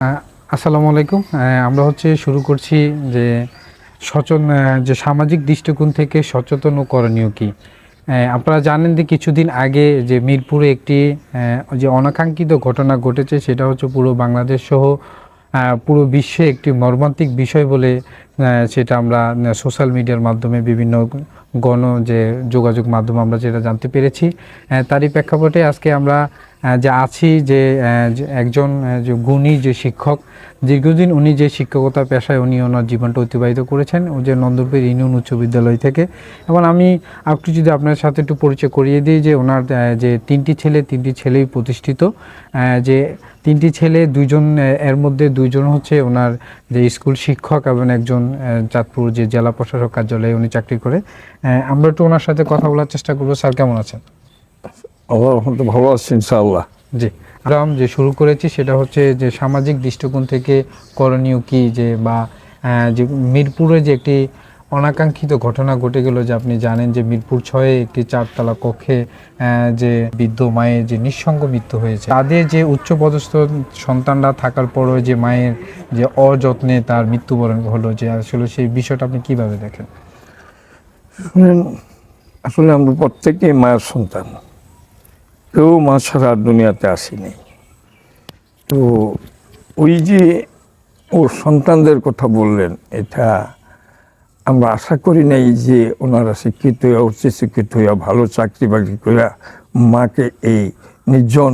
আ- আসসালামু আলাইকুম। আমরা শুরু করছি যে সচেতন যে সামাজিক দৃষ্টিকোণ থেকে সচেতন ও করণীয় কি। আপনারা জানেন যে কিছুদিন আগে যে মিরপুরে একটি যে অনাকাঙ্ক্ষিত ঘটনা ঘটেছে, সেটা হচ্ছে পুরো বাংলাদেশ সহ পুরো বিশ্বে একটি মর্মান্তিক বিষয় বলে সেটা আমরা সোশ্যাল মিডিয়ার মাধ্যমে বিভিন্ন যে যোগাযোগ মাধ্যমে আমরা যেটা জানতে পেরেছি। তারই প্রেক্ষাপটে আজকে আমরা যে আছি যে একজন যে গুণী যে শিক্ষক, দীর্ঘদিন উনি যে শিক্ষকতা পেশায় উনি ওনার জীবনটা অতিবাহিত করেছেন ও যে নন্দনপুর ইউনিয়ন উচ্চ বিদ্যালয় থেকে। এবং আমি একটু যদি আপনার সাথে একটু পরিচয় করিয়ে দিই যে ওনার যে তিনটি ছেলেই প্রতিষ্ঠিত, যে তিনটি ছেলে, দুইজন এর মধ্যে দুইজন হচ্ছে ওনার যে স্কুল শিক্ষক এবং একজন চাঁদপুর যে জেলা প্রশাসক কার্যালয়ে উনি চাকরি করে। আমরা একটু ওনার সাথে কথা বলার চেষ্টা করবো। স্যার, কেমন আছেন? ভালো আছি ইনশাআল্লাহ। জি, রাম যে শুরু করেছি সেটা হচ্ছে যে সামাজিক দৃষ্টিকোণ থেকে করণীয় কি, যে বা যে মিরপুরে যে একটি অনাকাঙ্ক্ষিত ঘটনা ঘটে গেল, যে আপনি জানেন যে মিরপুর 6-এ একটি 4তলা কক্ষে যে বৃদ্ধ মায়ের যে নিঃসঙ্গ মৃত্যু হয়েছে, তাদের যে উচ্চপদস্থ সন্তানরা থাকার পরও যে মায়ের যে অযত্নে তার মৃত্যুবরণ হলো, যে আসলে সেই বিষয়টা আপনি কিভাবে দেখেন? শুনেন, আসলে আমরা প্রত্যেকেই মায়ের সন্তান, কেউ মা ছাড়া দুনিয়াতে আসেনি। তো ওই যে ওর সন্তানদের কথা বললেন, এটা আমরা আশা করি নাই যে ওনারা শিক্ষিত হইয়া, উচ্চ শিক্ষিত হইয়া, ভালো চাকরি বাকরি করিয়া মাকে এই নির্জন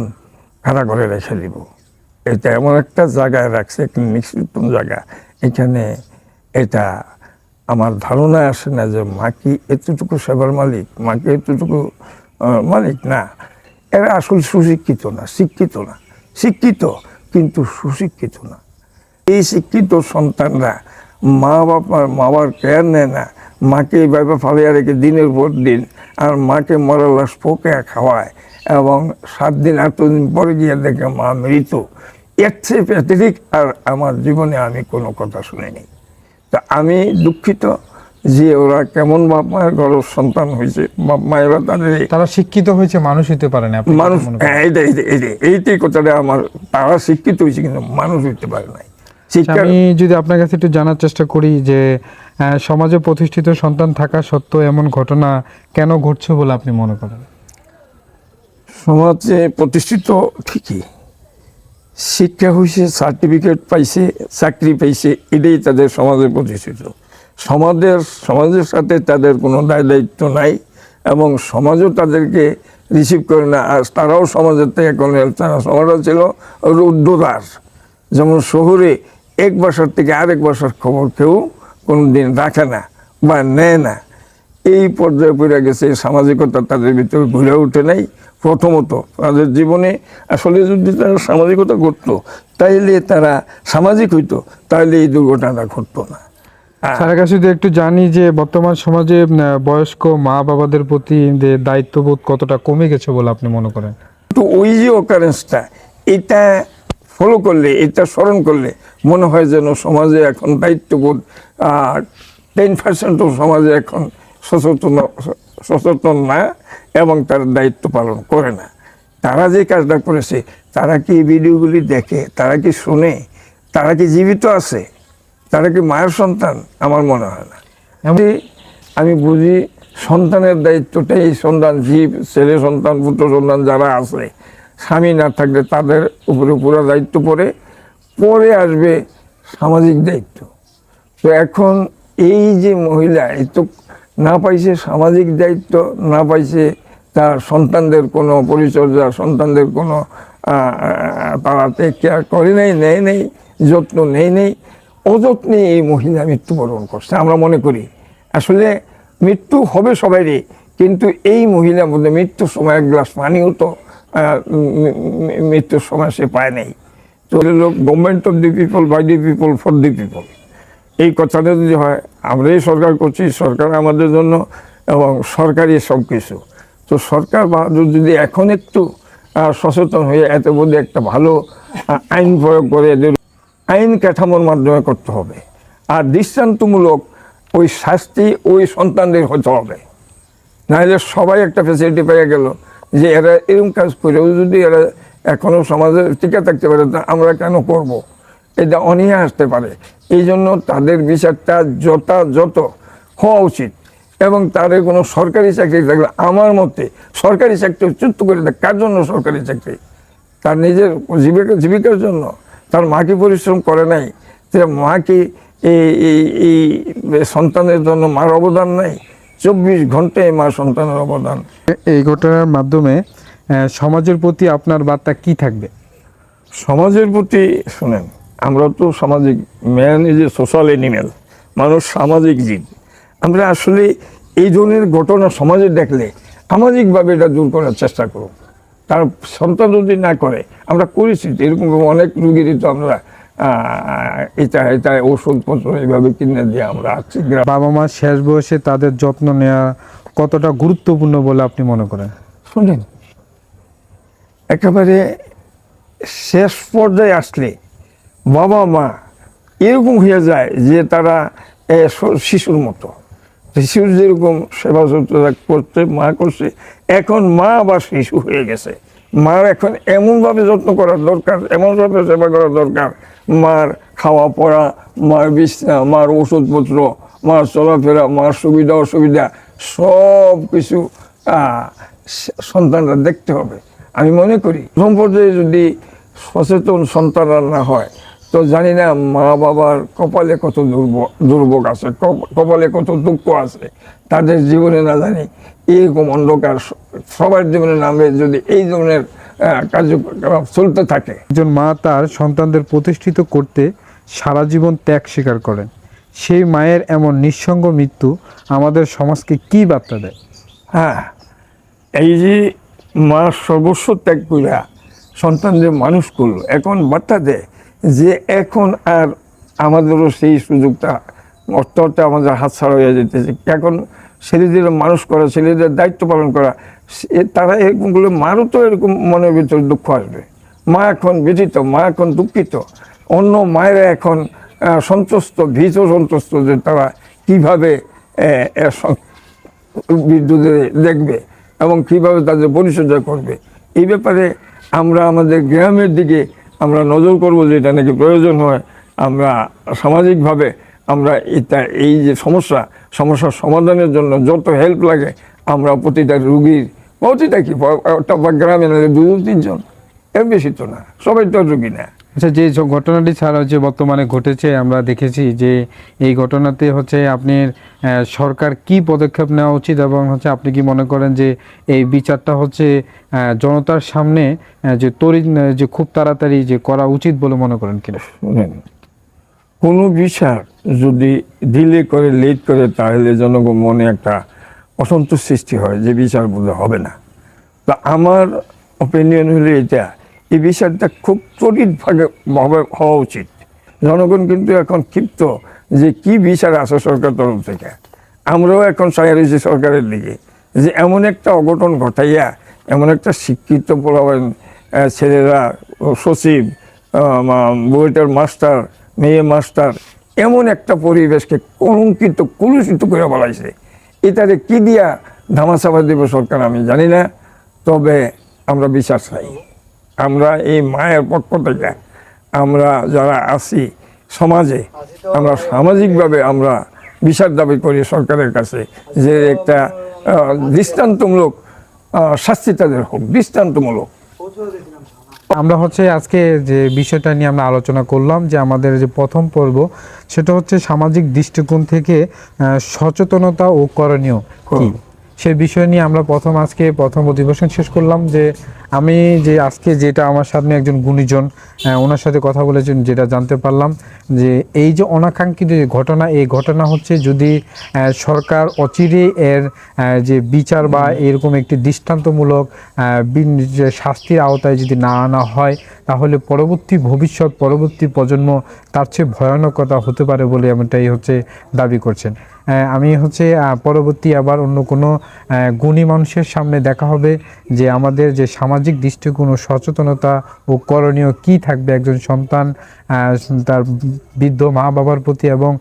কারাগারে রেখে দিব। এটা এমন একটা জায়গায় রাখছে, একটা নিষ্ঠুর জায়গা। এখানে এটা আমার ধারণায় আসে না যে মা কি এতটুকু সেবার মালিক, মাকে এতটুকু মালিক না। এরা আসলে সুশিক্ষিত না, শিক্ষিত না, শিক্ষিত কিন্তু সুশিক্ষিত না। এই শিক্ষিত সন্তানরা মা বাবার কেয়ার নেয় না, মাকে এইভাবে ফালিয়া রেখে দিনের পর দিন, আর মাকে মরা লাশ পোকা খাওয়ায়, এবং 7 দিন 8 দিন পরে গিয়ে দেখে মা মৃত। এর চেয়ে প্যাথেটিক আর আমার জীবনে আমি কোনো কথা শুনিনি। তা আমি দুঃখিত যে ওরা কেমন বাপ মায়ের ঘরের সন্তান হয়েছে। বাপ মায়েরা তারা শিক্ষিত হয়েছে, মানুষ হতে পারে না। মানুষ, এইটাই কথাটা আমার। তারা শিক্ষিত হয়েছে কিন্তু মানুষ হইতে পারে নাই। আমি যদি আপনার কাছে একটু জানার চেষ্টা করি যে সমাজে প্রতিষ্ঠিত সন্তান থাকা সত্ত্বেও এমন ঘটনা কেন ঘটছে বলে আপনি মনে করেন? সমাজে প্রতিষ্ঠিত ঠিকই, শিক্ষা হয়েছে, সার্টিফিকেট পাইছে, চাকরি পাইছে, এটাই তাদের সমাজে প্রতিষ্ঠিত। সমাজের সাথে তাদের কোনো দায় দায়িত্ব নাই, এবং সমাজও তাদেরকে রিসিভ করে না। আর তারাও সমাজের থেকে কোনো তারা সমাজও ছিল রুদ্ধদ্বার। যেমন শহরে এক বাসার থেকে আরেক বাসার খবর কেউ কোনো দিন রাখে না বা নেয় না। এই পর্যায়ে পড়ে গেছে, সামাজিকতা তাদের ভিতরে ঘুরে ওঠে নাই। প্রথমত তাদের জীবনে আসলে যদি তারা সামাজিকতা করতো, তাইলে তারা সামাজিক হইতো, তাহলে এই দুর্ঘটনাটা ঘটতো না। স্যারের কাছে যদি একটু জানি যে বর্তমান সমাজে বয়স্ক মা বাবাদের প্রতি দায়িত্ববোধ কতটা কমে গেছে বলে আপনি মনে করেন? তো ওই যে অকারেন্সটা, এটা ফলো করলে, এটা স্মরণ করলে মনে হয় যেন সমাজে এখন দায়িত্ববোধ 10% সমাজে এখন সচেতন না, এবং তার দায়িত্ব পালন করে না। তারা যে কাজটা করেছে, তারা কি এই ভিডিওগুলি দেখে, তারা কি শোনে, তারা কি জীবিত আছে, তারা কি মায়ের সন্তান? আমার মনে হয় না। আমি বুঝি সন্তানের দায়িত্বটাই, সন্তান জীব, ছেলে সন্তান, পুত্র সন্তান যারা আছে, স্বামী না থাকলে তাদের উপরে পুরো দায়িত্ব পরে আসবে সামাজিক দায়িত্ব। তো এখন এই যে মহিলা এত না পাইছে সামাজিক দায়িত্ব, না পাইছে তার সন্তানদের কোনো পরিচর্যা, সন্তানদের কোনো তারা টেক কেয়ার করে নেয় নেই, যত্ন নেই, অযত্নে এই মহিলা মৃত্যুবরণ করছে। আমরা মনে করি আসলে মৃত্যু হবে সবারই, কিন্তু এই মহিলার মধ্যে মৃত্যুর সময় এক গ্লাস পানিও তো মৃত্যুর সময় সে পায় নাই। তো government of the people, by the people, for the people, এই কথাটা যদি হয়, আমরাই সরকার করছি, সরকার আমাদের জন্য, এবং সরকারই সব কিছু। তো সরকার যদি এখন একটু সচেতন হয়ে এত বোধ একটা ভালো আইন প্রয়োগ করে, আইন কাঠামোর মাধ্যমে করতে হবে, আর দৃষ্টান্তমূলক ওই শাস্তি ওই সন্তানদের হতে হবে। নাহলে সবাই একটা ফ্যাসিলিটি পেয়ে গেল যে এরা এরকম কাজ করেও যদি এরা এখনও সমাজে টিকে থাকতে পারে, তা আমরা কেন করব? এটা অনীহা আসতে পারে। এই জন্য তাদের বিচারটা যথাযথ হওয়া উচিত। এবং তাদের কোনো সরকারি চাকরি থাকলে আমার মতে সরকারি চাকরি চুক্ত করে দেয়। কার জন্য সরকারি চাকরি? তার নিজের জীবিকার জন্য। তার মা কি পরিশ্রম করে নাই? মা কি এই সন্তানের জন্য মার অবদান নাই? 24 ঘন্টায় মা সন্তানের অবদান। এই ঘটনার মাধ্যমে সমাজের প্রতি আপনার বার্তা কি থাকবে? সমাজের প্রতি শুনেন, আমরা তো সামাজিক, man is a social animal, মানুষ সামাজিক জীব। আমরা আসলে এই ধরনের ঘটনা সমাজে দেখলে সামাজিকভাবে এটা দূর করার চেষ্টা করব। তার সন্তান যদি না করে, আমরা করেছি এরকম অনেক রুগীরই তো আমরা এটা ওষুধপত্র এইভাবে কিনে দিয়ে আমরা আছি। বাবা মা শেষ বয়সে তাদের যত্ন নেওয়া কতটা গুরুত্বপূর্ণ বলে আপনি মনে করেন? শুনেন, একেবারে শেষ পর্যায়ে আসলে বাবা মা এরকম হয়ে যায় যে তারা শিশুর মতো, শিশুর যেরকম সেবা শুশ্রূষা করতে মা করছে, এখন মা আবার শিশু হয়ে গেছে। মার এখন এমনভাবে যত্ন করার দরকার, এমনভাবে সেবা করা দরকার, মার খাওয়া পড়া, মার বিছনা, মার ওষুধপত্র, মার চলাফেরা, মার সুবিধা অসুবিধা সব কিছু সন্তানরা দেখতে হবে। আমি মনে করি প্রথম পর্যায়ে যদি সচেতন সন্তানরা না হয়, তো জানি না মা বাবার কপালে কত দুর্ভোগ আছে, কপালে কত দুঃখ আছে তাদের জীবনে, না জানি এরকম অন্ধকার সবার জীবনে নামে যদি এই ধরনের কার্যক্রম চলতে থাকে। একজন মা তার সন্তানদের প্রতিষ্ঠিত করতে সারা জীবন ত্যাগ স্বীকার করেন। সেই মায়ের এমন নিঃসঙ্গ মৃত্যু আমাদের সমাজকে কি বার্তা দেয়? হ্যাঁ, এই যে মা সর্বস্ব ত্যাগ করিয়া সন্তানদের মানুষ করলো, এখন বার্তা দেয় যে এখন আর আমাদেরও সেই সুযোগটা অর্থটা আমাদের হাতছাড়া হয়ে যেতেছে। এখন ছেলেদের মানুষ করা, ছেলেদের দায়িত্ব পালন করা, তারা এরকমগুলো, মারও তো এরকম মনের ভিতরে দুঃখ আসবে। মা এখন ব্যথিত, মা এখন দুঃখিত, অন্য মায়েরা এখন সন্তুষ্ট, ভীত সন্তুষ্ট যে তারা কীভাবে বিদ্যুৎ দেখবে এবং কীভাবে তাদের পরিচর্যা করবে। এই ব্যাপারে আমরা আমাদের গ্রামের দিকে আমরা নজর করব, যে এটা নাকি প্রয়োজন হয়। আমরা সামাজিকভাবে আমরা এই যে সমস্যার সমাধানের জন্য যত হেল্প লাগে আমরা প্রতিটা রুগীর, প্রতিটা কি গ্রামে 2-3 জন, এর বেশি তো না, সবাই তো রুগী না। আচ্ছা, যে ঘটনাটি ছাড়া যে বর্তমানে ঘটেছে, আমরা দেখেছি যে এই ঘটনাতে আপনার সরকার কি পদক্ষেপ নেওয়া উচিত, এবং আপনি কি মনে করেন যে এই বিচারটা জনতার সামনে যে যে খুব তাড়াতাড়ি যে করা উচিত বলে মনে করেন কিনা? শুনেন, কোনো বিচার যদি ডিলে করে, লেট করে, তাহলে জনগণ মনে একটা অসন্তোষ সৃষ্টি হয় যে বিচার বলে হবে না। তো আমার অপিনিয়ন হলো এটা, এই বিচারটা খুব ত্বরিতভাবে হওয়া উচিত। জনগণ কিন্তু এখন ক্ষিপ্ত যে কি বিচার আসে সরকার তরফ থেকে। আমরাও এখন চাই রয়েছি সরকারের দিকে যে এমন একটা অঘটন ঘটাইয়া, এমন একটা শিক্ষিত পোলাবেন ছেলেরা, সচিব, বুয়েটের মাস্টার, মেয়ে মাস্টার, এমন একটা পরিবেশকে কলুষিত করে বলাইছে। এটারে কি দিয়া ধামাচাপা দেবে সরকার আমি জানি না, তবে আমরা বিচার চাই। আমরা এই মায়ের পক্ষ থেকে আমরা যারা আছি সমাজে, আমরা সামাজিকভাবে আমরা বিচার দাবি করি সরকারের কাছে, যে একটা দৃষ্টান্তমূলক শাস্তি তাদের হোক, দৃষ্টান্তমূলক। আমরা আজকে যে বিষয়টা নিয়ে আমরা আলোচনা করলাম, যে আমাদের যে প্রথম পর্ব, সেটা সামাজিক দৃষ্টিকোণ থেকে সচেতনতা ও করণীয় কি, সে বিষয় নিয়ে আমরা আজকে প্রথম অধিবেশন শেষ করলাম। যে আমি যে আজকে যেটা আমার সামনে একজন গুণীজন, ওনার সাথে কথা বলেছেন, যেটা জানতে পারলাম যে এই যে অনাকাঙ্ক্ষিত যে ঘটনা, এই ঘটনা যদি সরকার অচিরে এর যে বিচার বা এরকম একটি দৃষ্টান্তমূলক যে শাস্তির আওতায় যদি না আনা হয়, তাহলে পরবর্তী ভবিষ্যৎ, পরবর্তী প্রজন্ম তার চেয়ে ভয়ানকতা হতে পারে বলে এমনটাই দাবি করছেন। আমি পরবর্তী আবার অন্য কোনো গুণী মানুষের সামনে দেখা হবে, যে আমাদের যে সামাজিক দৃষ্টিকোণ ও সচেতনতা ও করণীয় কি থাকবে একজন সন্তান তার বৃদ্ধ মা বাবার প্রতি, এবং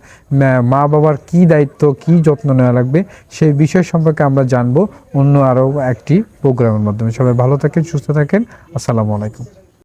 মা বাবার কি দায়িত্ব, কি যত্ন নেওয়া লাগবে, সেই বিষয় সম্পর্কে আমরা জানবো অন্য আরও একটি প্রোগ্রামের মাধ্যমে। সবাই ভালো থাকেন, সুস্থ থাকেন। আসসালামু আলাইকুম।